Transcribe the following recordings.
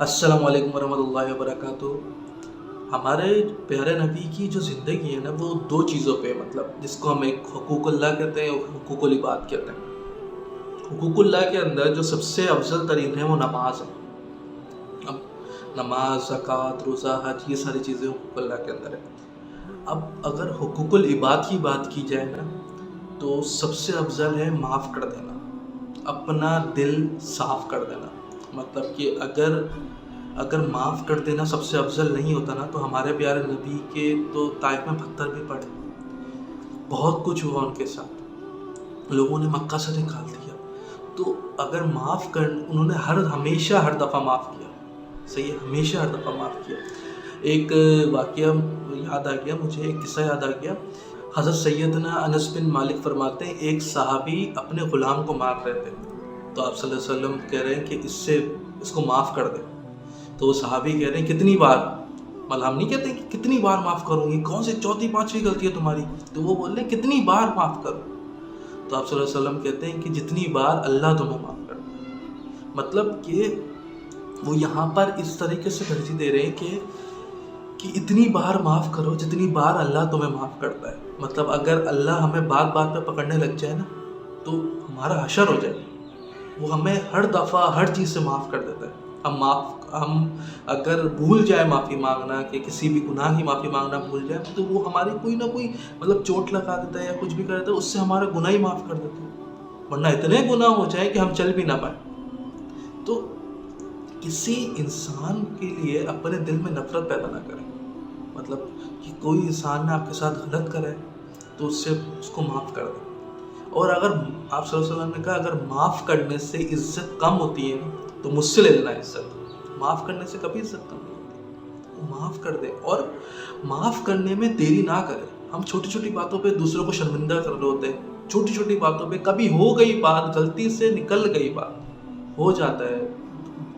السلام علیکم ورحمۃ اللہ وبرکاتہ۔ ہمارے پیارے نبی کی جو زندگی ہے نا، وہ دو چیزوں پہ جس کو ہم ایک حقوق اللہ کہتے ہیں اور حقوق العباد کہتے ہیں۔ حقوق اللہ کے اندر جو سب سے افضل ترین ہے وہ نماز ہے۔ اب نماز، زکوٰۃ، روزہ، حج، یہ ساری چیزیں حقوق اللہ کے اندر ہے۔ اب اگر حقوق العباد کی بات کی جائے نا، تو سب سے افضل ہے معاف کر دینا، اپنا دل صاف کر دینا۔ مطلب کہ اگر معاف کر دینا سب سے افضل نہیں ہوتا نا، تو ہمارے پیارے نبی کے تو طائف میں پتھر بھی پڑے، بہت کچھ ہوا ان کے ساتھ، لوگوں نے مکہ سے نکال دیا۔ تو اگر انہوں نے ہمیشہ ہر دفعہ معاف کیا، صحیح ہے، ہمیشہ ہر دفعہ معاف کیا۔ ایک واقعہ یاد آ گیا مجھے، ایک قصہ یاد آ گیا۔ حضرت سیدنا انس بن مالک فرماتے ہیں، ایک صحابی اپنے غلام کو مار رہے تھے، تو آپ صلی اللہ علیہ وسلم کہہ رہے ہیں کہ اس کو معاف کر دیں۔ تو وہ صحابی کہہ رہے ہیں کتنی بار؟ ہم نہیں کہتے کہ کتنی بار معاف کروں، یہ کون سی چوتھی پانچویں غلطی ہے تمہاری؟ تو وہ بول رہے ہیں کتنی بار معاف کروں؟ تو آپ صلی اللہ علیہ وسلم کہتے ہیں کہ جتنی بار اللہ تمہیں معاف کر دے۔ مطلب کہ وہ یہاں پر اس طریقے سے ترجیح دے رہے ہیں کہ اتنی بار معاف کرو جتنی بار اللہ تمہیں معاف کرتا ہے۔ مطلب اگر اللہ ہمیں بات بات پہ پکڑنے لگ جائے نا، تو ہمارا حشر ہو جائے۔ وہ ہمیں ہر دفعہ ہر چیز سے معاف کر دیتا ہے۔ ہم اگر بھول جائے معافی مانگنا، کہ کسی بھی گناہ کی معافی مانگنا بھول جائے، تو وہ ہماری کوئی نہ کوئی چوٹ لگا دیتا ہے یا کچھ بھی کر دیتا ہے، اس سے ہمارا گناہ ہی معاف کر دیتا ہے، ورنہ اتنے گناہ ہو جائے کہ ہم چل بھی نہ پائیں۔ تو کسی انسان کے لیے اپنے دل میں نفرت پیدا نہ کریں۔ مطلب کہ کوئی انسان نے آپ کے ساتھ غلط کرے تو اس کو معاف کر دیں۔ اور اگر آپ صلی اللہ علیہ وسلم نے کہا اگر معاف کرنے سے عزت کم ہوتی ہے تو مجھ سے لے لینا عزت، معاف کرنے سے کبھی عزت کم نہیں ہوتی۔ تو معاف کر دے، اور معاف کرنے میں دیری نہ کرے۔ ہم چھوٹی چھوٹی باتوں پہ دوسروں کو شرمندہ کر رہے ہوتے ہیں، چھوٹی چھوٹی باتوں پہ کبھی ہو گئی بات، غلطی سے نکل گئی بات، ہو جاتا ہے،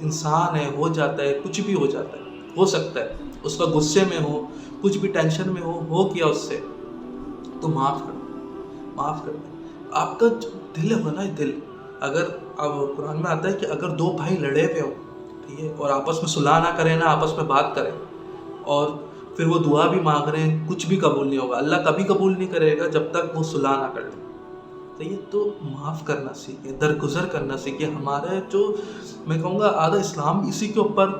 انسان ہے، ہو جاتا ہے، کچھ بھی ہو جاتا ہے، ہو سکتا ہے اس کا غصے میں ہو، کچھ بھی ٹینشن میں ہو کیا اس سے، تو معاف کر دیں، معاف کر دیں۔ آپ کا جو دل ہے نا، دل، اگر قرآن میں آتا ہے کہ اگر دو بھائی لڑے ہوئے ہو، ٹھیک ہے، اور آپس میں صلح نہ کریں، نہ آپس میں بات کریں، اور پھر وہ دعا بھی مانگ رہے ہیں، کچھ بھی قبول نہیں ہوگا، اللہ کبھی قبول نہیں کرے گا جب تک وہ صلح نہ کر لیں۔ تو یہ تو معاف کرنا سیکھیں، درگزر کرنا سیکھیں۔ ہمارا جو میں کہوں گا آدھا اسلام اسی کے اوپر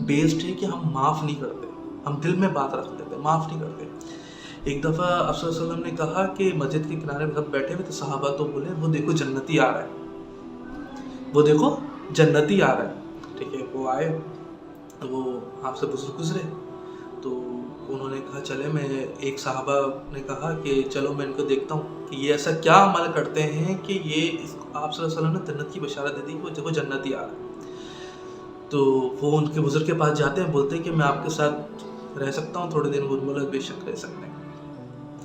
بیسڈ ہے کہ ہم معاف نہیں کرتے، ہم دل میں بات رکھ دیتے، معاف نہیں کرتے۔ ایک دفعہ آپ صلی اللہ علیہ وسلم نے کہا کہ مسجد کے کنارے میں سب بیٹھے ہوئے تھے صحابہ، تو بولے وہ دیکھو جنتی آ رہا ہے، وہ دیکھو جنتی آ رہا ہے، ٹھیک ہے۔ وہ آئے تو وہ آپ سے گزرے، تو انہوں نے کہا چلے، میں ایک صحابہ نے کہا کہ چلو میں ان کو دیکھتا ہوں کہ یہ ایسا کیا عمل کرتے ہیں کہ یہ آپ صلی اللہ علیہ وسلم نے جنت کی بشارت دے دی کہ وہ دیکھو جنتی آ رہا ہے۔ تو وہ ان کے بزرگ کے پاس جاتے ہیں، بولتے ہیں کہ میں آپ کے ساتھ رہ سکتا ہوں تھوڑے دن؟ وہ بولے بے شک رہ سکتے ہیں۔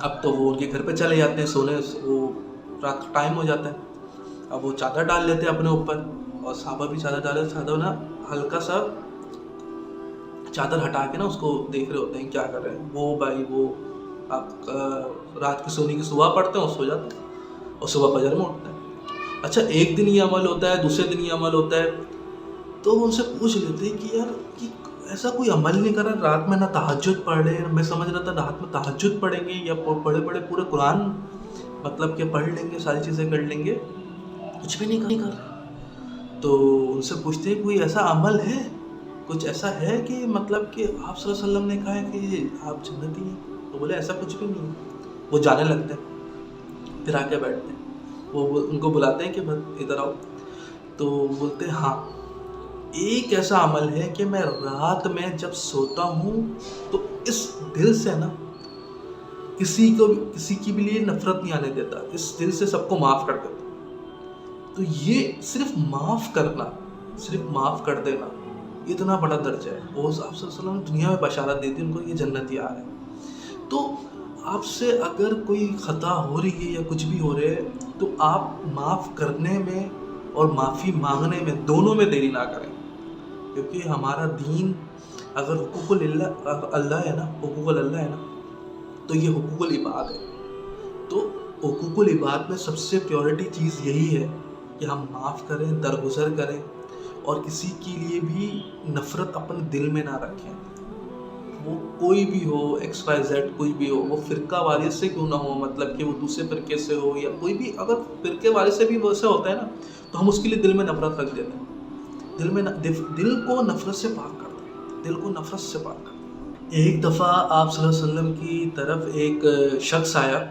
اب تو وہ ان کے گھر پہ چلے جاتے ہیں سونے، وہ رات کا ٹائم ہو جاتا ہے، اب وہ چادر ڈال لیتے ہیں اپنے اوپر، اور صحابہ بھی چادر ڈالے، چادر نا ہلکا سا چادر ہٹا کے نا اس کو دیکھ رہے ہوتے ہیں کیا کر رہے ہیں وہ بھائی۔ وہ آپ رات کی سونے کی صبح پڑھتے ہیں اور سو جاتے ہیں، اور صبح فجر میں اٹھتے ہیں۔ اچھا، ایک دن یہ عمل ہوتا ہے، دوسرے دن یہ عمل ہوتا ہے، تو وہ ان سے پوچھ لیتے ہیں کہ یار کہ ایسا کوئی عمل نہیں کر رہا، رات میں نہ تہجد پڑھ رہے ہیں، میں سمجھ رہا تھا رات میں تہجد پڑھیں گے یا پڑھے پورے قرآن کہ پڑھ لیں گے، ساری چیزیں کر لیں گے، کچھ بھی نہیں کر رہے۔ تو ان سے پوچھتے ہیں کوئی ایسا عمل ہے، کچھ ایسا ہے کہ کہ آپ صلی اللہ علیہ وسلم نے کہا ہے کہ آپ جنتی ہیں؟ تو بولے ایسا کچھ بھی نہیں ہے۔ وہ جانے لگتے ہیں، پھر آ کے بیٹھتے ہیں، وہ ان کو بلاتے ہیں کہ ادھر آؤ، تو بولتے ہیں ہاں، ایک ایسا عمل ہے کہ میں رات میں جب سوتا ہوں تو اس دل سے نا کسی کی بھی لیے نفرت نہیں آنے دیتا، اس دل سے سب کو معاف کر دیتا۔ تو یہ صرف معاف کرنا، صرف معاف کر دینا، اتنا بڑا درجہ ہے۔ وہ آپ صلی اللہ علیہ وسلم نے دنیا میں بشارت دی تھی ان کو، یہ جنتی آ رہا ہے۔ تو آپ سے اگر کوئی خطا ہو رہی ہے یا کچھ بھی ہو رہے ہے، تو آپ معاف کرنے میں اور معافی مانگنے میں دونوں میں دیری نہ کریں، کیونکہ ہمارا دین اگر حقوق اللہ ہے نا، حقوق اللہ ہے نا، تو یہ حقوق العباد ہے۔ تو حقوق العباد میں سب سے پیورٹی چیز یہی ہے کہ ہم معاف کریں، درگزر کریں، اور کسی کے لیے بھی نفرت اپنے دل میں نہ رکھیں. وہ کوئی بھی ہو, ایکس وائی زیڈ کوئی بھی ہو, وہ فرقہ واریت سے کیوں نہ ہو, مطلب کہ وہ دوسرے فرقے سے ہو یا کوئی بھی, اگر فرقے والے سے بھی ویسا ہوتا ہے نا تو ہم اس کے لیے دل میں نفرت رکھ دیتے ہیں. دل کو نفرت سے پاک کرتے ہیں, دل کو نفرت سے پاک کرتے ہیں. ایک دفعہ آپ صلی اللہ علیہ وسلم کی طرف ایک شخص آیا,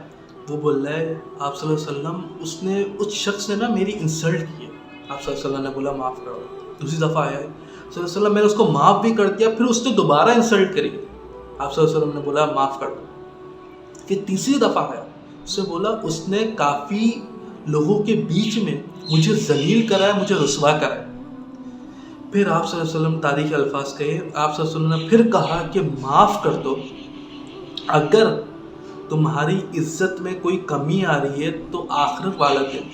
وہ بول رہا ہے آپ صلی اللہ علیہ وسلم, اس شخص نے نا میری انسلٹ کی ہے. آپ صلی اللہ علیہ وسلم نے بولا معاف کرو. دوسری دفعہ آیا ہے صلی اللہ علیہ وسلم, میں نے اس کو معاف بھی کر دیا, پھر اس نے دوبارہ انسلٹ کری. آپ صلی اللہ علیہ وسلم نے بولا معاف کر دو. پھر تیسری دفعہ آیا, اس سے بولا اس نے کافی لوگوں کے بیچ میں مجھے ذلیل کرا ہے, مجھے رسوا کرا ہے. پھر آپ صلی اللہ علیہ وسلم تاریخ الفاظ کہے, آپ صلی اللہ علیہ وسلم نے پھر کہا کہ معاف کر دو, اگر تمہاری عزت میں کوئی کمی آ رہی ہے تو آخرت والا دن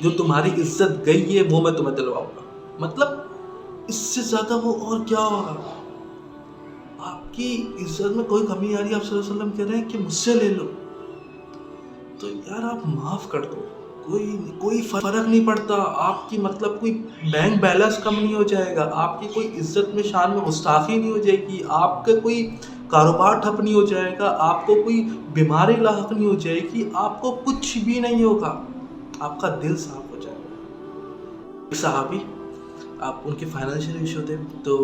جو تمہاری عزت گئی ہے وہ میں تمہیں دلواؤں گا. مطلب اس سے زیادہ وہ اور کیا ہوگا. آپ کی عزت میں کوئی کمی آ رہی ہے, آپ صلی اللہ علیہ وسلم کہہ رہے ہیں کہ مجھ سے لے لو, تو یار آپ معاف کر دو, کوئی فرق نہیں پڑتا. آپ کی مطلب کوئی بینک بیلنس کم نہیں ہو جائے گا, آپ کی کوئی عزت میں شان میں گستاخی نہیں ہو جائے گی, آپ کا کوئی کاروبار ٹھپ نہیں ہو جائے گا, آپ کو کوئی بیماری لاحق نہیں ہو جائے گی, آپ کو کچھ بھی نہیں ہوگا, آپ کا دل صاف ہو جائے گا. ایک صحابی, آپ ان کے فائنینشیل ایشو تھے, تو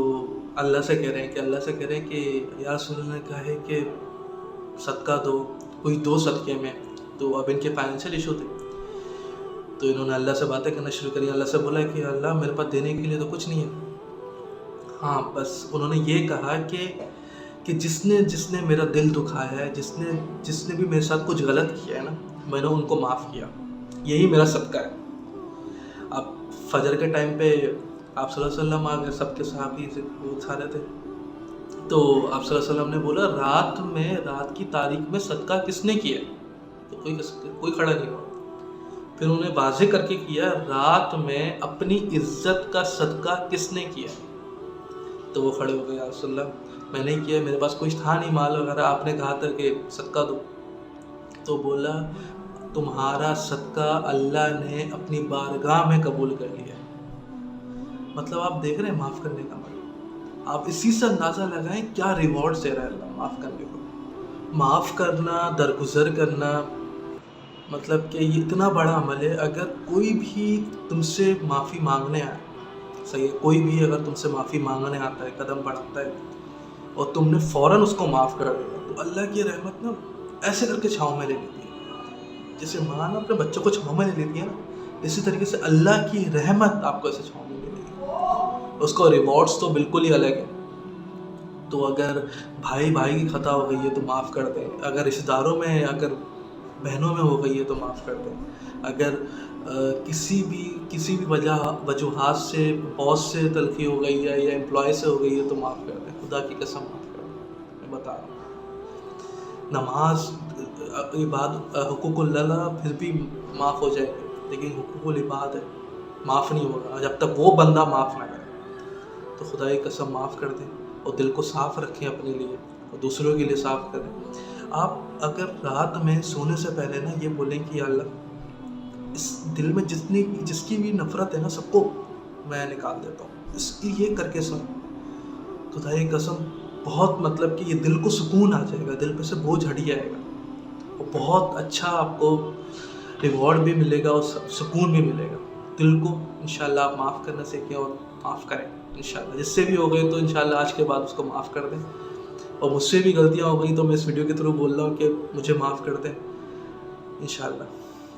اللہ سے کہہ رہے ہیں کہ یا رسول اللہ نے کہا ہے کہ صدقہ دو, کوئی دو صدقے میں. تو اب ان کے فائنینشیل ایشو تھے, تو انہوں نے اللہ سے باتیں کرنا شروع کری. اللہ سے بولا کہ اللہ میرے پاس دینے کے لیے تو کچھ نہیں ہے, ہاں بس انہوں نے یہ کہا کہ جس نے میرا دل دکھایا ہے, جس نے بھی میرے ساتھ کچھ غلط کیا ہے نا, میں نے ان کو معاف کیا, یہی میرا صدقہ ہے. اب فجر کے ٹائم پہ آپ صلی اللہ علیہ وسلم آ گئے, سب کے صحابی وہ سارے تھے, تو آپ صلی اللہ علیہ وسلم نے بولا رات کی تاریخ میں صدقہ کس نے کیا؟ تو کوئی کھڑا نہیں ہوا. پھر انہوں نے واضح کر کے کیا, رات میں اپنی عزت کا صدقہ کس نے کیا؟ تو وہ کھڑے ہو گئے, یا رسول اللہ میں نہیں کیا, میرے پاس کوئی تھا نہیں مال وغیرہ, آپ نے کہا تھا کہ صدقہ دو. تو بولا تمہارا صدقہ اللہ نے اپنی بارگاہ میں قبول کر لیا. مطلب آپ دیکھ رہے ہیں معاف کرنے کا مطلب, آپ اسی سے اندازہ لگائیں کیا ریوارڈ دے رہا ہے اللہ معاف کرنے کو. معاف کرنا, درگزر کرنا, مطلب کہ یہ اتنا بڑا عمل ہے. اگر کوئی بھی تم سے معافی مانگنے آئے, صحیح ہے, کوئی بھی اگر تم سے معافی مانگنے آتا ہے, قدم بڑھاتا ہے, اور تم نے فوراً اس کو معاف کر دیا, تو اللہ کی رحمت نا ایسے کر کے چھاؤں میں لے لیتی ہے. جیسے ماں نا اپنے بچوں کو چھاؤں میں لے لیتی ہے نا, اسی طریقے سے اللہ کی رحمت آپ کو ایسے چھاؤں میں لے لیتی ہے. اس کو ریوارڈس تو بالکل ہی الگ ہے. تو اگر بھائی کی خطا ہو گئی ہے تو معاف کر دیں, اگر رشتہ داروں میں, اگر بہنوں میں ہو گئی ہے تو معاف کر دیں, اگر کسی بھی وجوہات سے باس سے تلخی ہو گئی ہے یا امپلائی سے ہو گئی ہے تو معاف کر دیں. خدا کی قسم معاف کر دیں, میں بتا رہا ہوں. نماز عبادت حقوق اللہ پھر بھی معاف ہو جائے گی, لیکن حقوق العباد ہے, معاف نہیں ہوگا جب تک وہ بندہ معاف نہ کرے. تو خدا کی قسم معاف کر دیں, اور دل کو صاف رکھیں اپنے لیے اور دوسروں کے لیے صاف کریں. آپ اگر رات میں سونے سے پہلے نا یہ بولیں کہ یا اللہ اس دل میں جس کی بھی نفرت ہے نا, سب کو میں نکال دیتا ہوں, اس کی یہ کر کے سن, خدا کی قسم بہت مطلب کہ یہ دل کو سکون آ جائے گا, دل پہ سے بوجھ ہٹ جائے گا, اور بہت اچھا آپ کو ریوارڈ بھی ملے گا اور سکون بھی ملے گا. دل کو انشاءاللہ آپ معاف کرنا سیکھیں اور معاف کریں انشاءاللہ. جس سے بھی ہو گئے تو انشاءاللہ آج کے بعد اس کو معاف کر دیں, اور مجھ سے بھی غلطیاں ہو گئی تو میں اس ویڈیو کے تھرو بول رہا ہوں کہ مجھے معاف کر دیں انشاءاللہ.